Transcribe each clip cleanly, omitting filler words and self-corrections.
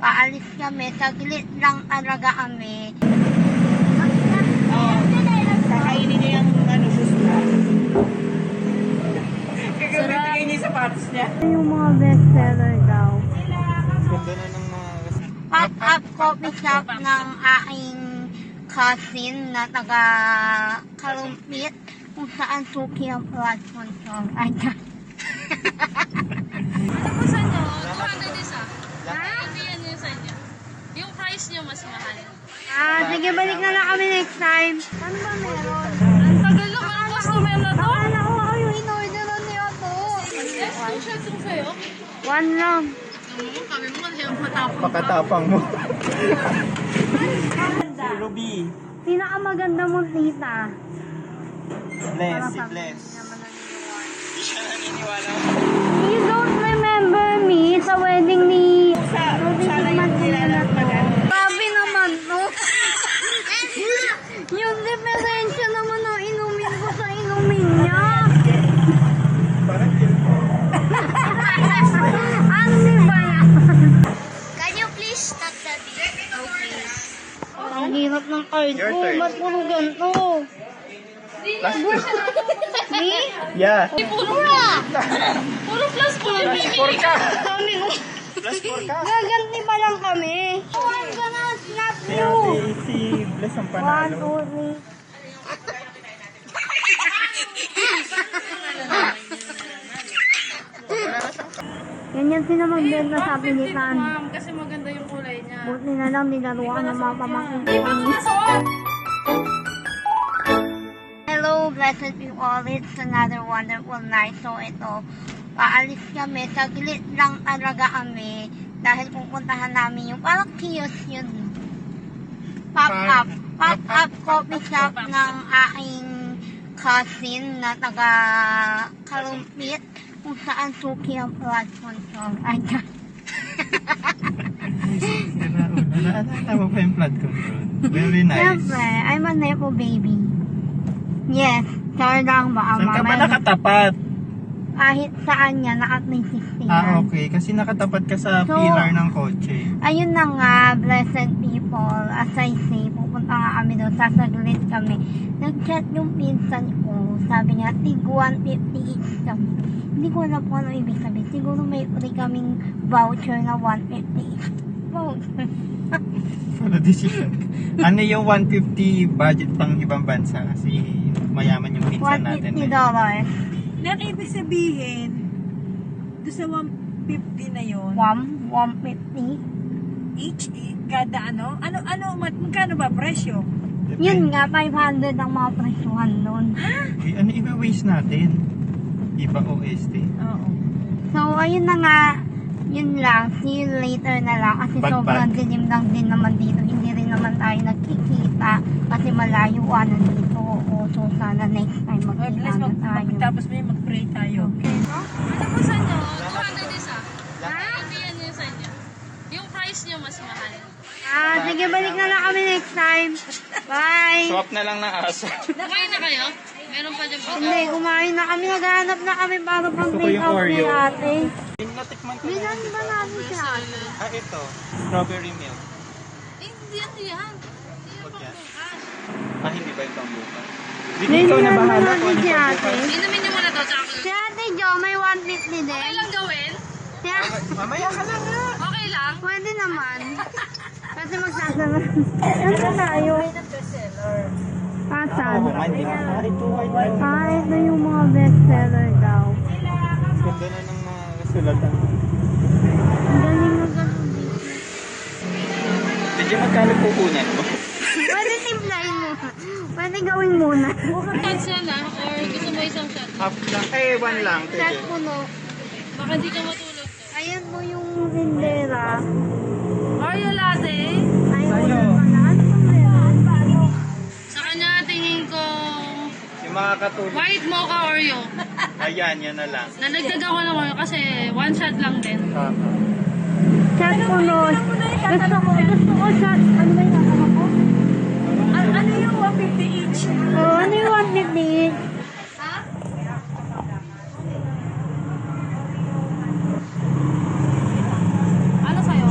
paalis kami, saglit lang talaga kami. Kakainin niya yung shoes niya. Kagabigay niya yung sapatos niya. Yung mga bestseller daw. Ganda na ng mga... Pop-up coffee shop ng aking cousin na taga Kalumpit kung saan suki ang blood sponsor. Ay, Ano po sa inyo? 200 isa. Hindi yan yung sa inyo. Yung price nyo mas mahal. sige, balik na lang kami next time. Ano ba meron? Ang tagal lang ang customer na to. Akala ko ako yung in-orderan niyo to. Social itong sa'yo. One lang. Kami mo kasi yung matapang. Pakatapang mo. Si Ruby. Pinakamaganda mong tita. Bless, si Bless. Hindi siya naniniwala. You don't remember me sa wedding ni Sana yung kilala ko na. Grabe naman to. Yung diferensya naman ng inumin ko sa inumin niya. Parang yun. Ano ba yan? Can you please stop the video? Okay. Ang hirap ng card Your ko. turn. Ba't puro ganito? Last two. Me? Yeah. Puro plus po yung Plus 4 ka. Sabi ko, Plus 4 ka. gaganti pa lang kami. Oh, I'm gonna slap Si you. si Bless ang 1, panalo. 2, 3. Ganyan sila magbenta sa pilitan. Ma'am, kasi maganda yung kulay niya. Buti na lang nilaruan ng mga pamangkin ko. Hello, blessed be all. It's another wonderful night. So ito, paalis kami. Saglit lang talaga kami. Dahil pupuntahan namin yung parang kiosk yun. Pop-up coffee shop ng aking cousin na taga Kalumpit kung saan suki ang blood sponsor. Ay, Naalala mo pa yung flood control. Very nice. siyempre, I'm a nepo baby. Yes, sure lang ba? Saan ka ba nakatapat? Kahit saan niya, naka-360 Okay. Kasi nakatapat ka sa So, pillar ng kotse. Ayun na nga, blessed people, as I say, pupunta nga kami doon, sasaglit kami. Nag-chat yung pinsan ko, sabi niya, tig 150 each kami. Hindi ko alam kung ano ibig sabihin. Siguro may free kaming voucher na 150 each. Voucher. Follow decision. Ano yung 150 budget pang ibang bansa? Kasi mayaman yung pinsan natin. $150. Nang ibig sabihin, doon sa 150 na yun, 150. each, kada magkano ba presyo? Yun nga, 500 ang mga presyuhan doon. Ano i-waste natin? Iba OST? Oo. So, ayun na nga, yun lang, see you later na lang kasi Bag-bag. sobrang dilim lang din naman dito, hindi rin naman tayo nagkikita kasi malayo na dito. So, sana next time magkita Let's na tayo. tapos may mag-pray tayo. Ano po sa inyo? 200 isa. Hindi yan yung sa inyo. Yung price nyo mas mahal. Sige, balik na lang kami next time. Bye! Swap na lang ng aso. Kumain na kayo? Meron pa dyan po. Hindi, kumain na kami, naghahanap na kami para pang Gusto ko take yung out ni Oreo. ate. Natikman ko Bilan ba natin si ate? ito. Strawberry milk. Hindi yan. Hindi yan Wag yan. pangbukas. Hindi ba ito ang bukas? Bilan Hindi ikaw na ba bahala natin kung ano si yung ate? bukas. Inumin nyo muna to, tsaka Si ate Jo, may 150 din. okay lang gawin? Si ate, Mamaya ka lang nga. Okay lang? pwede naman. Kasi magsasama. Ano ba tayo? Asan? Oo, man, di ba? Ito, white wine. Ito yung mga bestseller daw. Ganda na ng mga kasulatan. Ang galing ng galing. Medyo magkano pupunan mo? Pwede timplahin mo. Pwede gawin muna. Touch yan ah, or gusto mo isang shot? Half lang. One lang. Set Pwede. puno. Baka di ka matulog. Ayan mo yung rindera. Oreo latte? Ayun mo na. Ano ba meron? Sa kanya tingin ko Yung mga katulog. white mocha Oreo. Ayan, yan na lang. Nanagdag ako ng Oreo kasi one shot lang din. Set puno. Gusto ko shot. Ano ba yung nakaka ko? Ano yung 150 each? Ano yung 150? Ano sa'yo?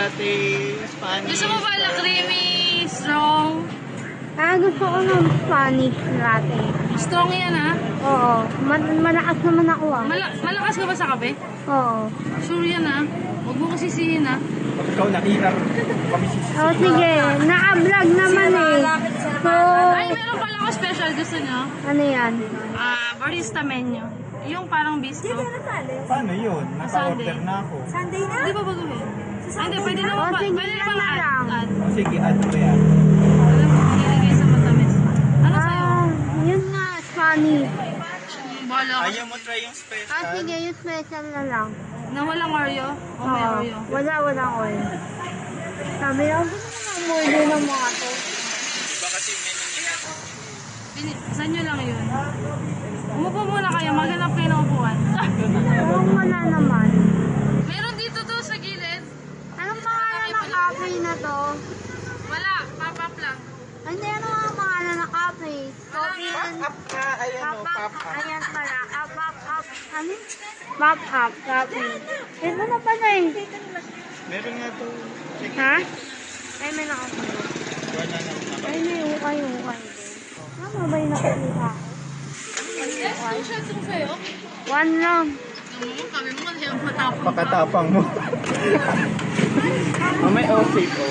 latte, Spanish. Gusto mo ba na creamy, strong? Gusto ko ng Spanish latte. Strong yan ha? Oo. Malakas naman ako ah. Malakas ka ba sa kape? Oo. Sure yan ha? Huwag mo kasi sisihin ha? Pag ikaw nakita, kami sisisi. Oh, sige. Naka-vlog naman eh. So, Ay, meron pala ako special. Gusto nyo? ano yan? Barista menu. Yung parang bistro. Paano yun? Naka-order na ako. Sunday na? Hindi ba baguhin? Hindi, pwede naman Oh, pa. sige, Pwede yan naman na lang. add. O sige, add ko yan. Alam mo, nilagay sa matamis. Ano sa'yo? Yun nga, Spanish. Bahala ka. Ayaw mo try yung special? Sige, yung special na lang. Na walang Oreo? O may Oo. Oreo? Wala oil. Sabi lang, gusto ko na order ng mga to. Iba kasi yung menu nila. Saan nyo lang yun? Umupo muna kayo, maghanap kayo ng upuan. Parang wala naman. Meron dito to sa gilid. Anong pangalan ng cafe na to? Wala, pop-up lang. Hindi, ano ang pangalan ng cafe? Coffee and... Pop-up ka, ayan o, Pop-up. pop-up. Ayan pala. Pop-up. Ano? Pop-up cafe. Ito na pala eh. Meron nga to. Ha? Ay, may nakakulo. Wala na. Ay, may ukay din. Tama ba yung nakukuha? Two shots yung sa'yo. One lang. Kami mo kasi ang matapang. Pakatapang mo. May outfit o.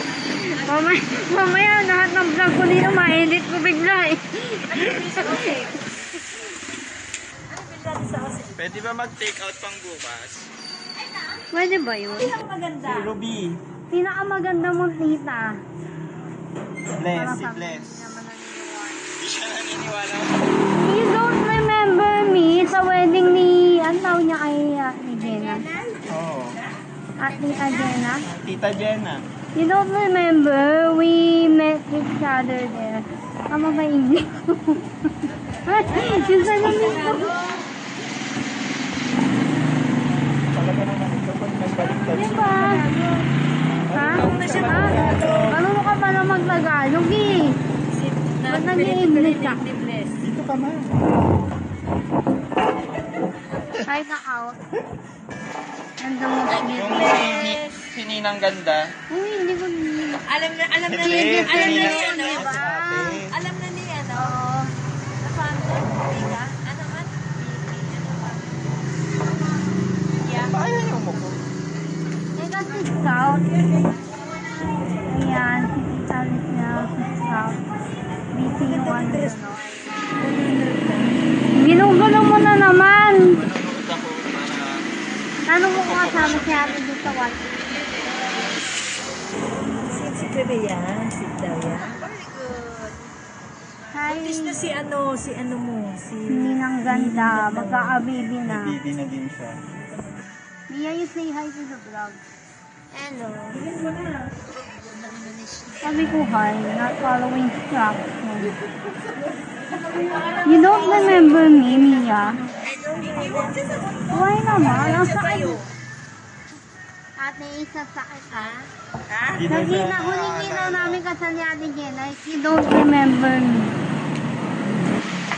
Mamaya, lahat ng vlog ko dito, ma-edit ko bigla eh. Pwede ba mag-take out pang bukas? Pwede ba yun? Maganda. Si Ruby. Pinakamaganda mong tita. Bless, si Para Bless. hindi naman naniniwala. Hindi siya naniniwala. You don't remember me sa wedding ni, ang tawag niya kay ni Jenna? Oo. At Tita Jenna? Tita Jenna. You don't remember we met each other there? Tama ba English? Yung sa namin ko. Talaga naman ito pag nagbaliktad. Diba? Ha? Ano ka pala mag-Tagalog eh? Ba't nag-i-English ka? Dito ka man. Ay, na-out. Ganda mo. Yung si Ninang ganda. Uy, hindi ko Alam na Hindi, ni Ninang ano. si ate. Alam na ni ano. Nasaan ko? Tiga? Ano man? Yeah. Paano yung muko? Eh, kasi scout. Ayan, si Tita Liz niya, si scout. Busy yung ano, no? Ginugulo mo na naman. Manonood ako para... Ano mo kung kasama si ate dito sa one? Si Bebe yan. Si daw yan. Very good. Hi, Buntis na si ano mo. Si... Ninang ganda. Magkakababy na. Baby na din siya. Mia, you say hi to the vlog. Hello. Sabi ko hi, not following instructions. You don't remember me, Mia? Why naman? Ang sakit. Ate, isa sakit ha? Nakita, huling-ina namin kasal ni Ate Jenna. You don't remember me.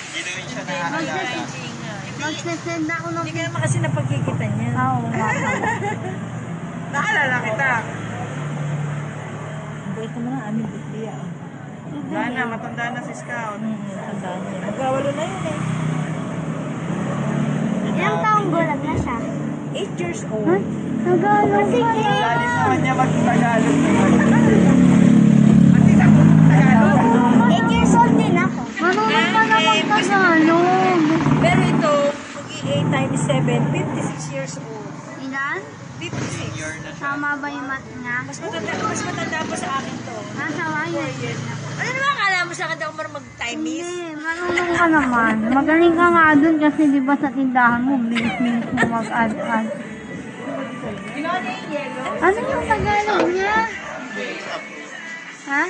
Hindi rin siya naaalala. Magsasend ako ng... Hindi ka naman kasi napagkikita niya. Oo, nga. Naalala kita. Buhay ka mo na, amin bukliya. Wala na, matanda na si Scout. Tandaan niya. Magkawalo na yun eh. Ilang taong gulang na siya? 8 years old. Huh? Tagalog pala. Lalis naman niya mag-Tagalog naman. 8 years old din ako. Marunong pa na mag-Tagalog. Pero ito, mag-8 times 7, 56 years old. Ilan? 56. Year na siya. Tama ba yung math niya? Mas matanda pa sa akin to. Nasa wire. Ano naman akala mo sa akin ako marunong mag-time-miss? Hindi, marunong ka naman. Magaling ka nga dun kasi di ba sa tindahan mo, bilis-bilis mo mag-add-add. Ano yung Tagalog niya? Ha?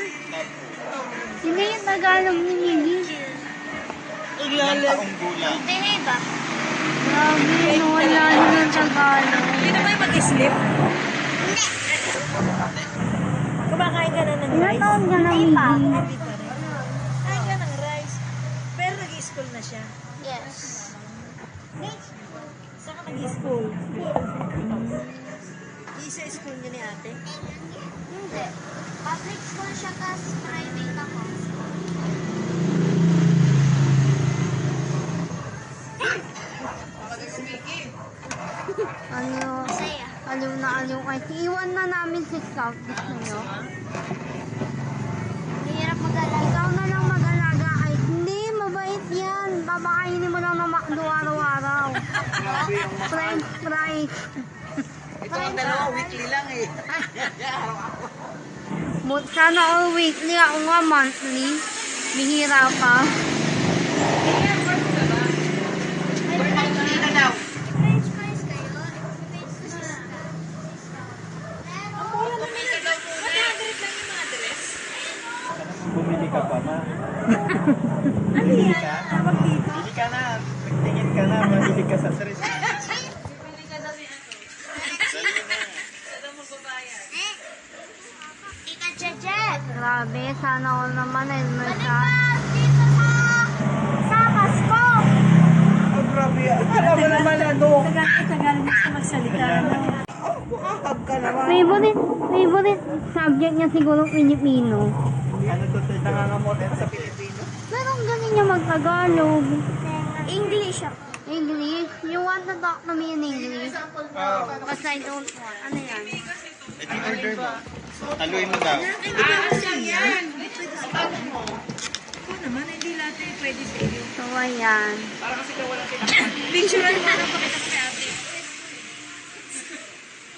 Hindi yung Tagalog ni Miggy. Ilang taong gulang. Hindi ba? Grabe, no, wala na ng Tagalog. Hindi naman yung mag-sleep? Kumakain ka na ng Ilan rice? taon ka na, Miggy? Hindi pa rin. Kain ka ng rice. Pero nag-school na siya. Yes. Saan ka nag-school? Isa school niya ni ate. Hindi. Public school siya, tas private ako. Aliw na aliw kay. Iwan na namin si Scout. Gusto nyo? Hirap mag-alaga. Ikaw na lang mag-alaga. Ay, hindi. Mabait yan. Babakainin mo lang ng McDo araw-araw. French fries. Ito ang dalawa, weekly lang eh. Sana all weekly. Ako nga monthly. Bihira pa. Bumili ka pa, ma. Bumili ka? Bili ka na. Magtingin ka na. Mahilig ka sa tres. Bibili ka daw yung ano. Ano mo babayad? Tita Jeje. Grabe. Sana all naman. Helmet ka. Sa Pasko. Oh, grabe. Alam mo naman ano. Tagal gusto magsalita. Hahag ka naman. Favorite subject niya siguro Pilipino. Ano to? Nangangamotin sa Pilipino? Pero ang galing niya mag-Tagalog. English ako. English? You want to talk to me in English? Oo. Because I don't want. Ano yan? Eh, di order mo. Taluin mo daw. Yan. Ako naman, hindi lahat eh pwede sa iyo. So, ayan. Picture mo na pakita kay ate.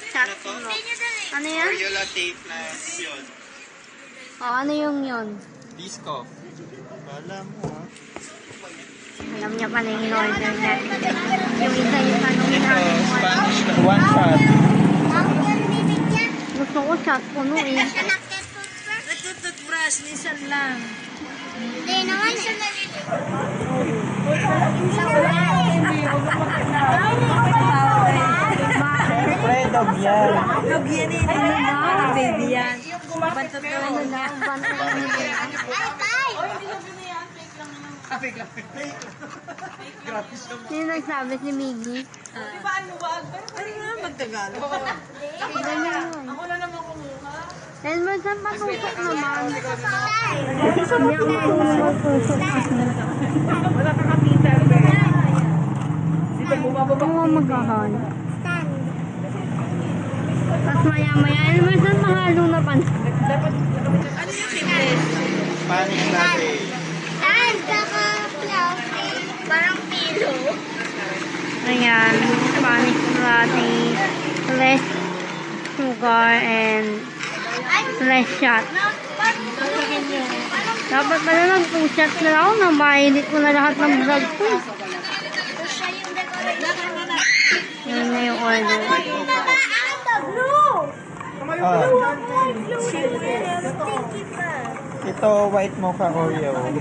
Chat mo. Ano yan? Oreo latte plus yun. Oh, ano yung yun? Disco. Kala mo, ha? Alam niya pala yung in-order niya. Yung isa yung tanongin Ito, namin. Spanish na one shot. Gusto ko chat puno eh. Nagtututbrush, minsan lang. Hindi naman siya naliligo. Siyempre, dog yan. Dog yan eh. Ano ba? Baby yan. Bantot na Ano na, ang bantay mo nila. Sino nagsabi si Miggy? Ano nga magtagalog? Ganyan mo eh. Ako na naman kumuha. Elmer, saan patusok naman? Hindi ako marunong magtusok. Wala ka kapita. Oo, magkahan. Tapos maya-maya, Elmer, saan mahalo na pansin? Ano yung kinit? Spanish latte. Dahil saka fluffy. Parang pilo. Ayan, Spanish latte, less sugar, and less shot. Dapat pala nag-2 shots na ako, nabahilit ko na lahat ng vlog ko. Ito siya yung decoration. Yun na yung order. The blue! Ah, Sticky pa. ito, white mocha Oreo. White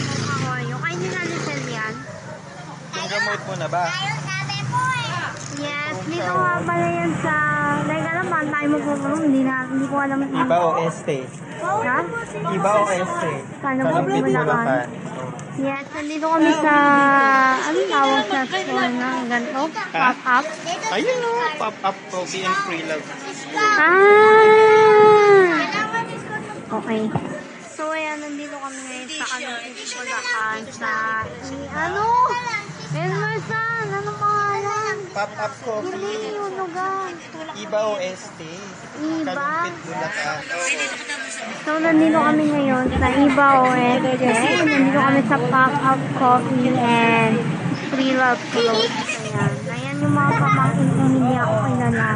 mocha Oreo. Kaya nila Little yan? Yung gamot mo na ba? Ayaw sabi ko eh. Yes, dito nga pala yan sa... Like, alam ba, tayo mo po hindi ko alam. Iba o este? Ha? Iba o este? Kalumpit Bulacan. Yes, nandito kami sa... Anong tawag sa store na ganito? Pop-up? Ayun o, pop-up coffee and free love. Ah! Kailangan is ko ng Okay. So, ayan, nandito kami ngayon sa Kalumpit Bulacan sa... Ano? Elmerson, ano pangalan? Pop-up coffee. Hindi yung lugar. Iba o este? Iba? Kalumpit Bulacan. So, nandito kami ngayon sa Iba OST. Nandito kami sa Pop-Up Coffee and Free Love Clothes. Ayan. Ayan yung mga pamangkin kung hindi ako kilala.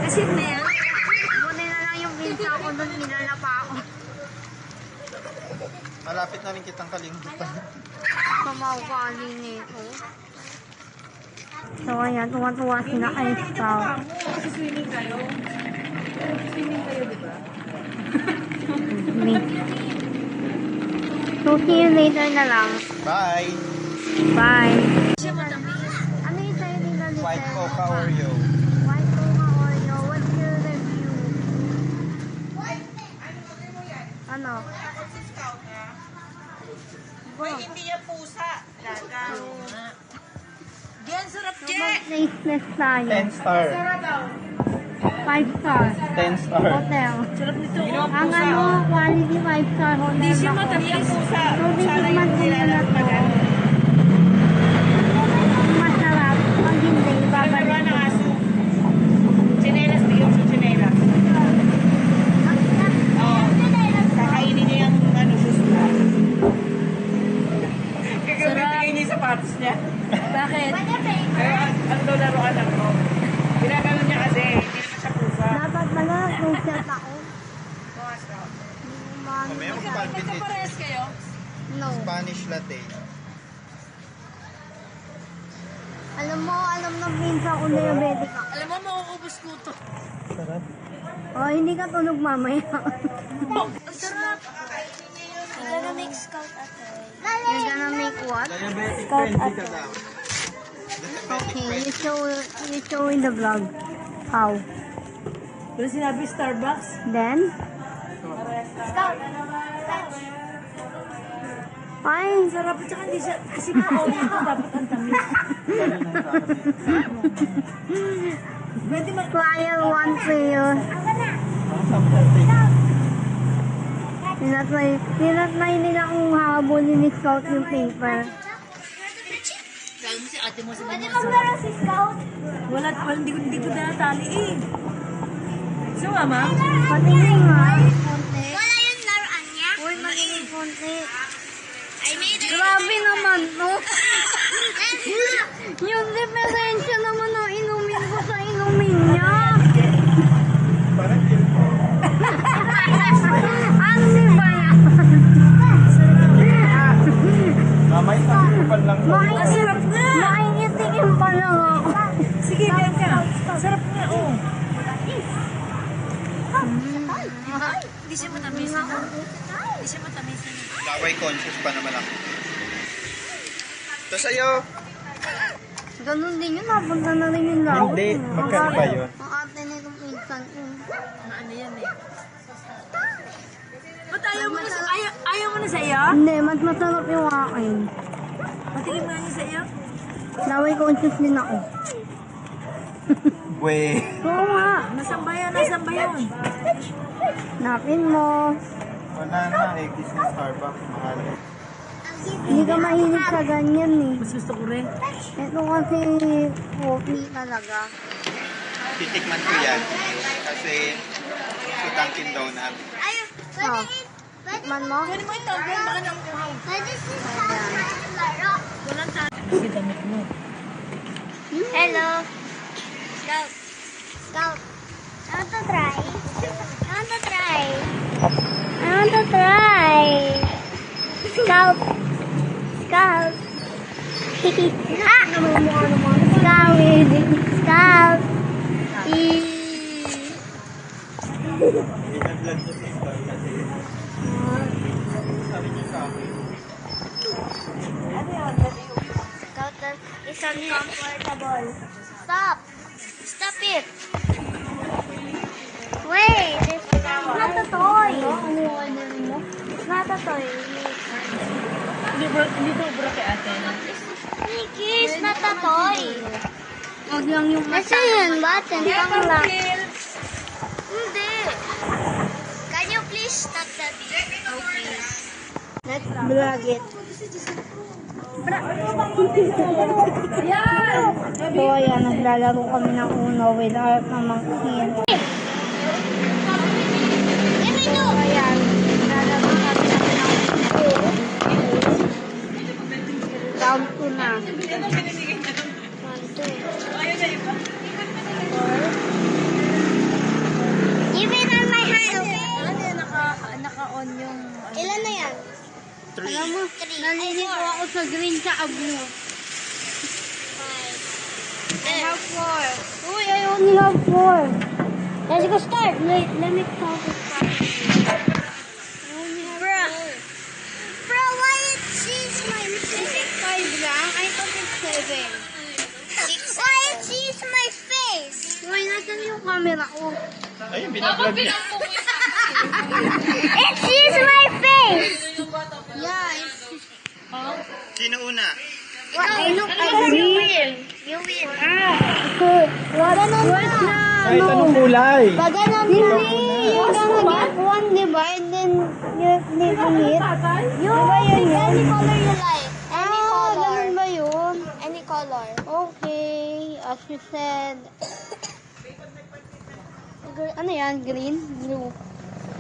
Kasi na yan. Buti na lang yung pinsa ko doon, kilala pa ako. Malapit na rin kitang kalimutan. Kamaugali nito. So, ayan, tuwa-tuwa sila kay Scout. Swimming kayo? Swimming kayo, di ba? So, see you later na lang. Bye! Bye. Ano yung sa'yo nila, Little? White mocha Oreo. White mocha Oreo. What's your review? Ano? Ay, hindi yan pusa. Gaga. Diyan, sarap, Je. Mag-tasteless tayo. 10 star. 5 star. 10 star. Hotel. Sarap nito. Ang ano, quality 5 star hotel. Hindi siya ako. matamis. Pusa. So, Sana titikman yung ko na nilalat to. magano. Ang masarap. Ang hindi, Babalik babalik. ng aso. Chinelas, bigyan sa chinelas. Oo. Kakainin niya yung ano, shoes niya. Gagamitin niya yung sapatos niya. Bakit? Ang daw laruan ako. Ginagano niya kasi, hindi naman siya pusa. Dapat pala, closet ako. Mamaya mag-palpitate. Nagkaparehas kayo? No. Spanish latte. Alam mo, alam na minsan ko diabetic ako. Alam mo, mauubos ko to. Sarap. Oh, hindi ka tunog mamaya. Ang sarap. Gonna make scout ako. You're gonna make what? Diabetic friendly ka daw. Okay, you show in the vlog. How? Pero sinabi Starbucks. Then? Scout. Ay, Sarap at saka hindi siya, kasi pa-own ito dapat ang tamis. Pwede mag- trial one fail. Tinatry nila kung habulin ni Scout yung paper. Sabi mo si ate mo sa Pwede maglaro si Scout. wala, hindi ko natali eh. So, mama? Patingin nga. Wala yung laruan niya. Uy, matingin konti. I made it. Grabe naman to. Yung diferensya naman ng inumin ko sa inumin niya. Parang yun. Ano ba yan? Mamay sa kupal lang. Sarap nga! Makikitikim pa lang ako. Sige, diyan ka. Sarap nga, oh. Hindi siya matamis. Hindi siya matamis. Laway conscious pa naman ako. Ito sa'yo. Ganun din yun, napunta na rin yung laway. Hindi, magkaiba yun. Ang ate na itong pinsan ko. Ano yan eh? Ba't ayaw mo na sa iyo? Hindi, mas masarap yung akin. Patikim nga niya sa iyo? Laway conscious din ako. Weh. Oo nga. Nasambayan. Napin mo. Wala na, ekis na Starbucks. Mahal. Hindi ka mahilig sa ganyan eh. Mas gusto ko rin. Ito kasi coffee talaga. Titikman ko yan. Kasi si Dunkin Donut. Ay, Oh. pwede Tikman mo? Pwede mo ito, bro. Baka nakukuhaw. pwede si Scout maglaro. Kasi damit mo. Hello. Scout. Scout. I want to try. I want to try. I want to try. Scout. Scout. Ah! Namumukha naman. Scout. Scout. Binaglag ko si Star kasi sabi niya sa akin. Scout is uncomfortable. Stop. Stop it. Wait. It's not a toy. Ano yung order mo? It's not a toy. Hindi to bro kay ate. Mickey, it's not a toy. Huwag lang yung Kasi yun, button. Pang lock. Hindi. Can you please stop the video? Okay. Let's vlog it. So ayan, naglalaro kami ng Uno with our pamangkin. Let me do. Ayan, naglalaro kami ng Uno. Round 2 na. Even on my hand, okay? Ano yan? Naka-on yung... Ilan na yan? 3. Alam mo, nalilito ako sa green sa blue. I have 4. Uy, I only have 4. Let's go start. Wait, let me count it. Bro, why it sees my face? 5 lang? I thought it's 7. Why it sees my face? Uy, nasan yung camera ko? Ayun, binablog niya. It sees my face. Yeah, it's... Sino una? You win. You win. What's na? Kahit anong kulay. Pag ganun, hindi. You're gonna get one, di ba? And then, you're leaving it. You any color you like. Any color. Ganun ba yun? Any color. Okay, as you said. Ano yan? Green? Blue.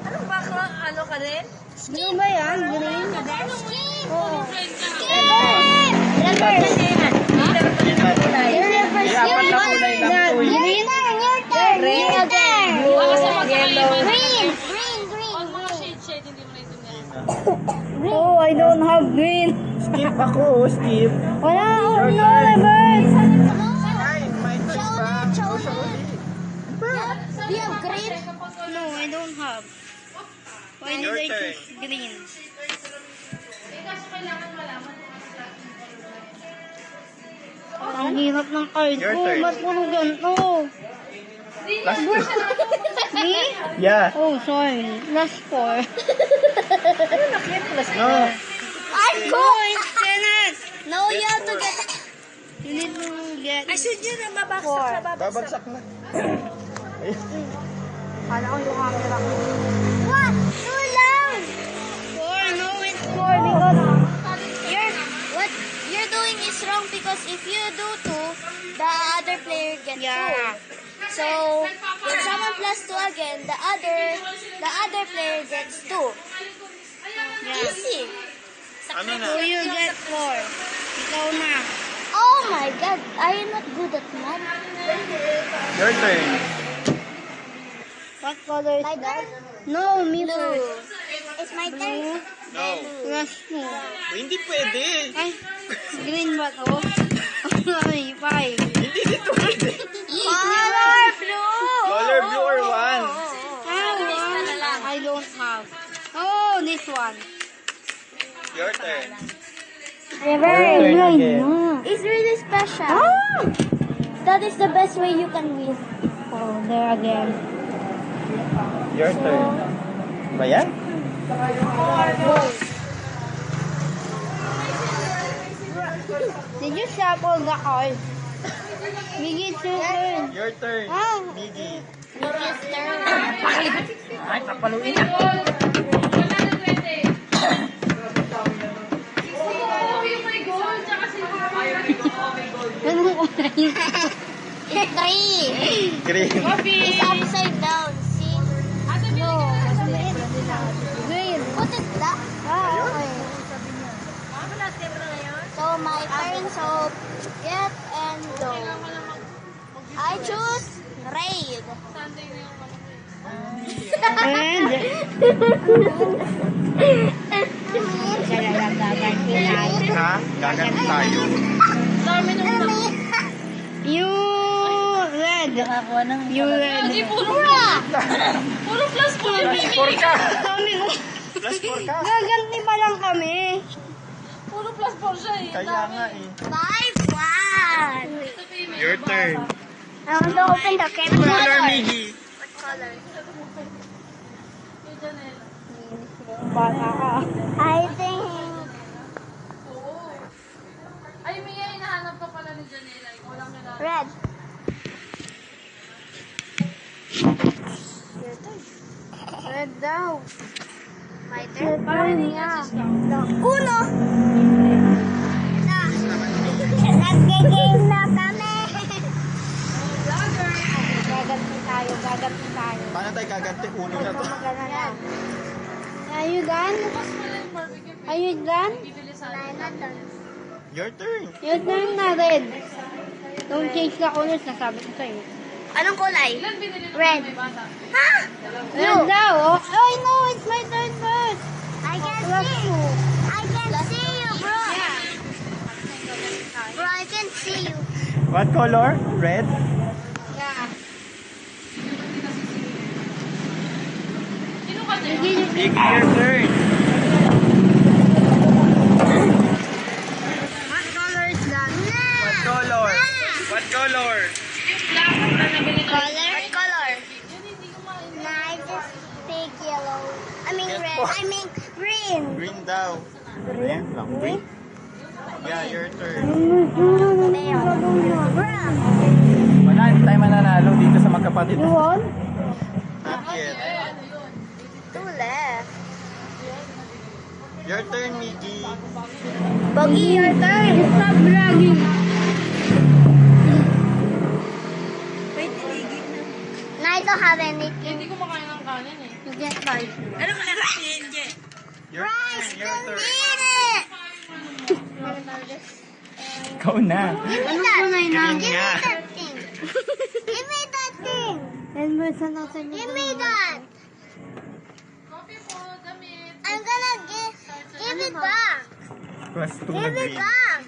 Ano ba ka? Ano ka rin? Blue ba yan? Green? Oo. Apat na kulay lang po. Green? Green again. Yellow. Green. Pag mga shade, hindi mo naiintindihan. Oh, I don't have green. Skip ako, skip. Wala, oh no, reverse. Ay, may choice pa. Do you have green? No, I don't have. Why did Your I turn. choose green? Ang hirap ng card Your ko. turn. Ba't puro ganito? Last two. Me? Yeah. Oh, sorry. Last 4. No. I No, go. it cannot. No, you have to get. You need to get Ay, yun na mabaksak 4. na babaksak. Babagsak na. Kala ko yung camera ko. What? Too loud. 4, no, it's 4 because What you're doing is wrong because if you do 2, the other player gets 2. yeah. So when someone plus 2 again, the other player gets 2. Easy. Ano na? So you get 4. Ikaw na. Oh my God, are you not good at math? Your turn. What color is My that? turn? No, me Blue. first. It's my Blue. turn. No. Plus 2. Hindi pwede. Ay, green ba to? Ay, 5. Hindi dito pwede. Color blue. Color blue or one? I don't have. Oh, this one. Your turn. Never turn again. It's really special. That is the best way you can win. Oh, there again. Your turn. Ba yan? Did you shuffle the cards? Biggie, it's your turn. Your turn. Ah. Miggy. It's turn. Ay, papaluin na. Ganun ko na yun. It's 3. Green. It's upside down. See? No. Green. Put it back. Okay. So my turn. So get and go. I choose raid. And, Ha? Gaganti tayo. you red. You red. Hindi, puro plus 4. Plus 4 ka. Sabi ko, Plus 4 ka. gaganti pa lang kami. Puro plus 4 siya eh. Kaya nga eh. 5-1. Your turn. I want to open the camera. Color, Miggy. What color? Bata ka. I think Ay, Mia, hinahanap ka pala ni Janela. Ikaw lang kilala. red. Red daw. My turn. Parang niya. Uno. Na. Nag-game na kami. Gaganti tayo, gaganti tayo. Paano tayo gaganti? Uno na to. Magana na. Are you done? Are you done? Your turn. Your turn na, red. Don't change the colors, nasabi ko sa'yo. Anong kulay? Ilan binili mo Red. may bata? Ha? Red daw. Oh, oh no, it's my turn first. I can Plus see. 2. I can see you, bro. Bro, I can see you. What color? Red? Yeah. Sino ka din? Miggy, your turn. What color is that? What color? What color? Color? What color? Nah, I just pick yellow. I mean Yes, red. po. I mean green. Green daw. Green lang. Green? Yeah, your turn. Bruh. Wala, hindi tayo mananalo dito sa magkapatid. You won? Not yet. Two left. Your turn, Miggy. Bogey, your turn. Stop bragging. Wait, titigil na. No, I don't have anything. Hindi ko makain ng kanin eh. You get five. Ano ka na si Enje? Your turn, your turn. Eat it. Ikaw na. Ano ko na Green inang? Give me nga. that thing. Give me that thing. And mo sa nasa Give me that. Coffee po, damit. I'm gonna give it back. Plus 2 na Give it green. back.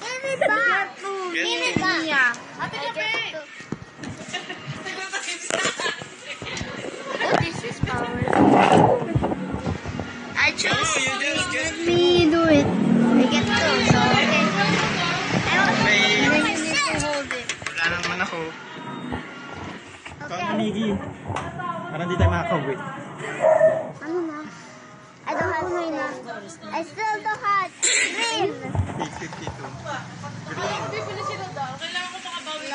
Give it back. Give it back. Ate kape! Oh, this is power. I choose. Let me do it. I get two, so okay. I want May, You need to hold it. wala na naman ako. Ikaw na, Okay. Miggy. Parang di tayo makakawit. Ano na? I don't have green. I still don't have green. 852. Green. Bibili sila daw. Kailangan ko makabawi.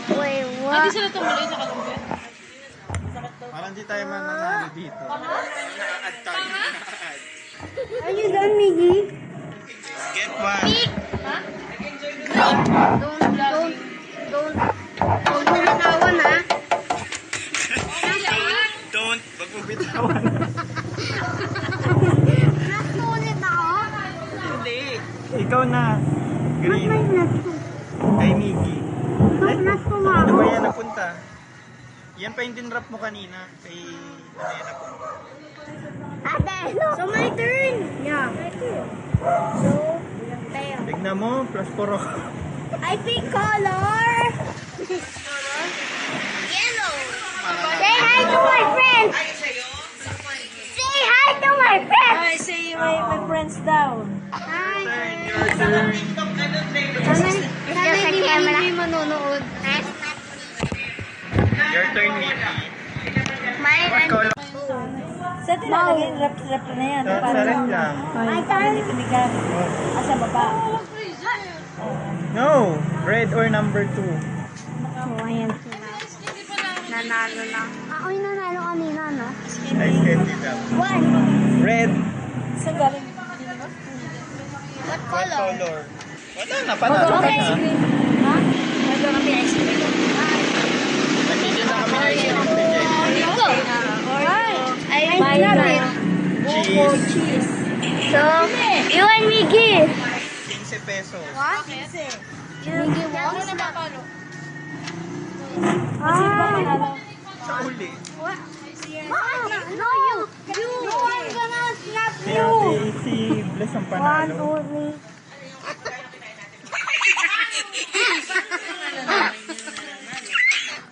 Wait, Hindi what? sila tumuloy sa kalungga. Parang di tayo mananalo dito. Naka-add tayo. Naka-add. Are you done, Miggy? Get one. Huwag mo bitawan, ha? Don't. Wag mo bitawan. Last na ulit ako? Hindi. Ikaw na. Ba't Green. may last to? Kay Miggy. Ba't last to nga Ano ako? ba yan napunta? Yan pa yung dinrap mo kanina. Kay... Ano yan napunta? Ate, So, my turn. Yeah. Tignan mo. Plus 4 ako. I pick color. yellow. Say hi to my friends. Say hi to my friends. Ay, say my friends daw. Hi. Your turn. Sana hindi manonood. Your turn, Miggy. My What color? Sa tinalagay, rap na yan. Sa red lang. My turn. Tinigan. Asa baba. No. Red or number 2. So, ayan sila. Nanalo na. Ako yung nanalo kanina, no? Ice candy daw. One. Red. Sa galing. What What color? color? Wala na. Panalo ka na. Ha? Nandun kami ice cream. Nagigil na kami ice cream sa Jen. I love it. Cheese. Cheese. So, you and Miggy. 15 pesos. What? Miggy wants that. Ah. Sa uli. No, you. No, I'm gonna slap Si you. Ate, si Bless ang One panalo. only.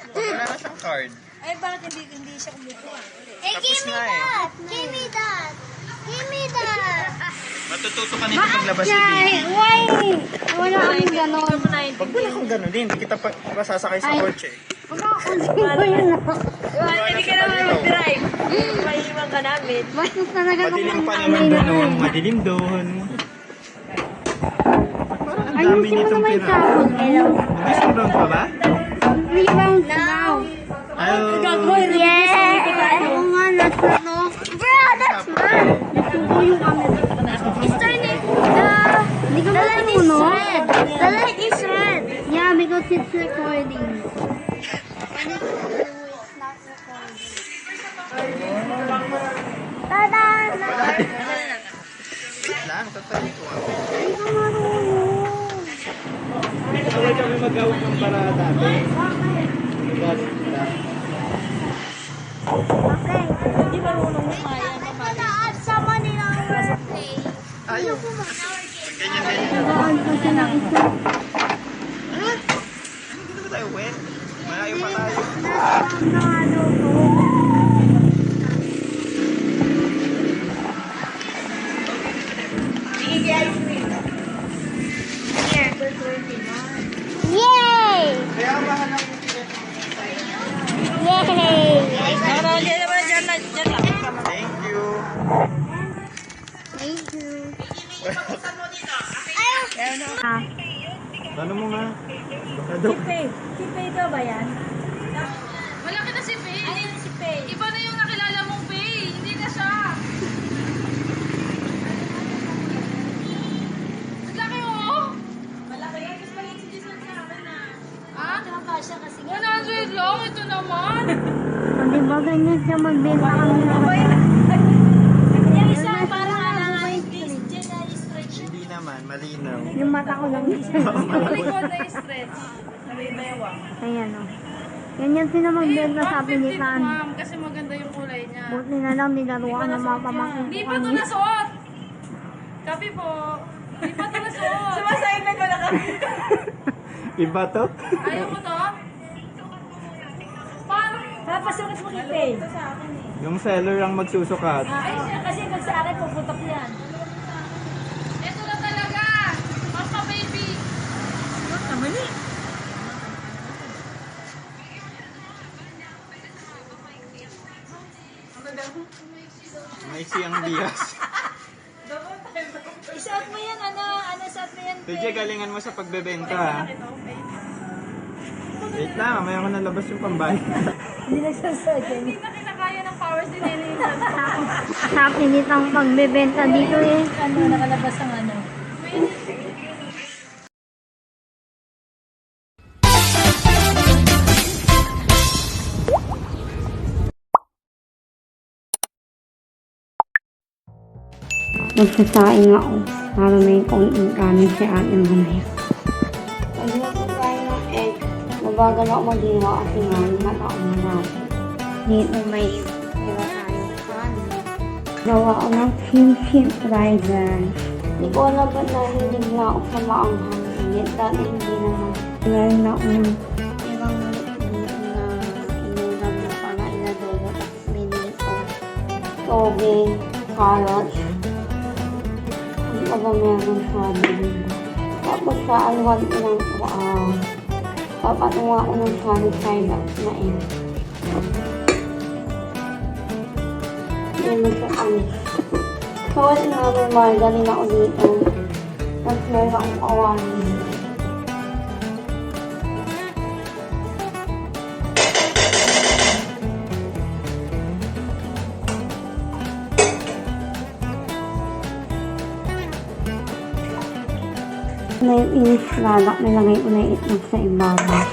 Wala na siyang card. Ay, bakit hindi siya kumukuha? Hey, Tapos give me na eh. that. Give me that. Give me that. Matututo ka nito paglabas ni Jai, Baby. why? Wala akong ganon. Pag wala kang ganun din, hindi kita pa sasakay sa Ay. kotse. Wala akong ganon. Hindi ka naman mag-drive. Maiiwan ka namin. Bastos talaga nung Madilim pa nanay naman na doon. eh. Madilim doon. Parang ang dami Ayusin mo nitong naman yung pira. tapon. Hello. Nag-isang pa ba? Rebound now. Ayaw. Yeah. Oo nga, last na no. Bro, that's mine. Natuto yung camera. It's turning. Hindi ka The light is marunong. red. The light is red. Yeah, because it's recording. Tada! Wait lang, tatali ko. Hindi ka marunong. Kaway kami mag-awag ng para dati. Okay. Hindi marunong lumaya. I'm gonna add someone in our play. Ayaw. Ganyan din. Nag-on pa siya ng isa. Hindi ba tayo wet? Malayo pa tayo. Last na ano ko. Yay! Kaya mahanap Yay! Ano, dyan naman, dyan lang. Thank you. Thank you. Ano mo nga? Si Pei daw ba yan? Malaki na si Faye. Ayun si Pei. Iba na yung nakilala mong Faye. Hindi na siya. Ang laki oh. Malaki yan. Mas maliit si Jason sa akin na. Ha? Tama siya kasi. 100 lang. Ito naman. Hindi ba ganyan siya magbenta kami ng Yung isa parang alangan stretch. Hindi naman, malinaw. yung mata ko lang. Likod na yung stretch. Nabibaywang. Ayan o. Ganyan sila magbenta sa 150 pilitan. ma'am. Kasi maganda yung kulay niya. Buti na lang nilaruan ng mga pamangkin Hindi ko pa ito kami. nasuot. Copy po. Hindi pa ito nasuot. Sumasayman mo na kami. Iba to? Ayaw mo to? Parang Papasukit mo kay Pei. Yung seller ang magsusukat. Ay, kasi pag sa akin puputok yan. ito na talaga. Papa baby. Mali. Maiksi ang bias. Isuot mo yan, ano suot mo yan, TJ, galingan mo sa pagbebenta. Wait lang, mamaya ko nalabas yung pambayad. Hindi nagsusuot yan. Hindi na kinakaya ng powers ni Nenay. Sa pilitang pagbebenta dito eh. Ano, nakalabas ang ano. Magsasaing ako para may konting kanin si ating manay. Pagluto tayo ng egg, mabagal ako mag-iwa kasi nga yung mata ko marami. Dito may iwa tayong kanin. Gawa ako ng kimchi fried rice. Hindi ko alam ba't nahilig na ako sa maanghang. Init dati hindi naman. Ngayon na ako ng ibang na inulam na para inadobo at minito. Toge, carrots. Ano ba meron sa amin? Tapos sa alwan ko ng papatuwa ko ng sunny side up na egg. Meron sa kami. So, wala nga may margarine ako dito. Tapos meron akong kawanin. Na yung inis lalak, nilagay ko na yung itlog sa ibabaw.